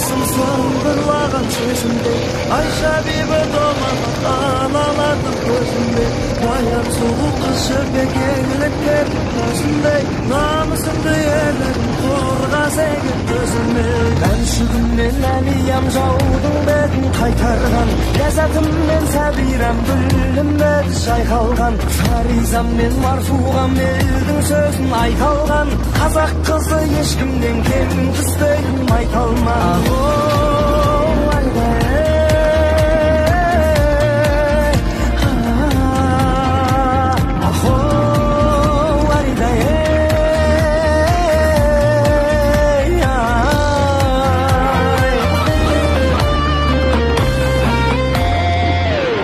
Kalsın sandırlagan sözümde, Ayşe bibi dolmadan ağlalardım gözümde. Bayan soğuk kışı bekenlikler gözümde, namusumdu yerlerim korgaz eğer gözümde. Ben şu günlerliyim jaudun bedin kaytargan, lezzetimden sabirem gülümde şaykalgan. Farizammen marfuğam elдің sözün aytalgan, Қазақ kızı ешкімден кем кыстайын айталма.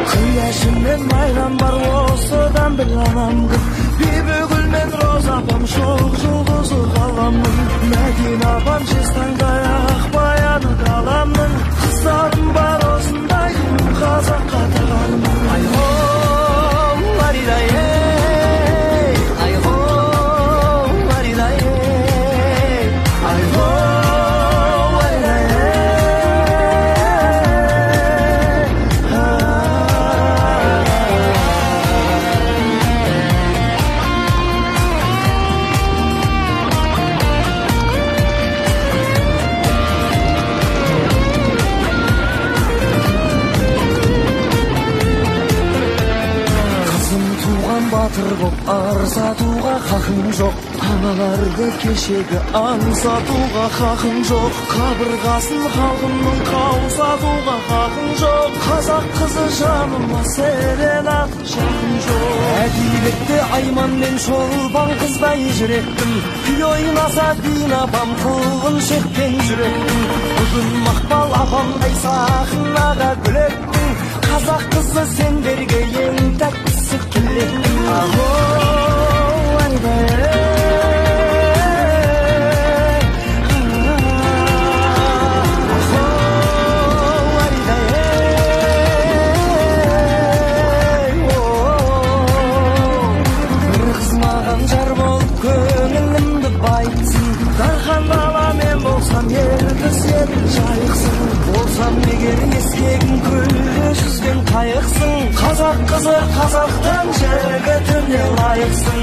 Күләшіммен майрам бар осыдан бір анамдың, Bibi gül men roza apam şok жұлдызы қаламның, Мәдина апам жестаңдай ақ баяны қаламның. Қыздарым бар осындай қазаққа тағанның. Айхо ларидай ей, айхо ларидай ей, айхо ларидай ей. Батыр боп арзатуға хақың жоқ, аналарды кешегі аңсатуға хақың жоқ. Қабырғасын халқымның қаусатуға хақың жоқ. Қазақ қызы жаныма серенат жақын жоқ. Әдилетте айман мен шолпан қыздай жүректім, күй ойнаса Дина апам қылғын шекпен жүректім. Бүгін Мақпал апамдай сахнаға күлеттің, қазақ қызы сендерге ең тәттісі келеттің. Ахо ларидай ей, ахо ларидай ей. Бір қыз маған жар болып көңілімді байытсын, дархан бала мен болсам елді сен жайықсың. Болсам егер ескегін көлде жүзген қайықсың, қазақ қызы қазақтан жігітіне лайықсың.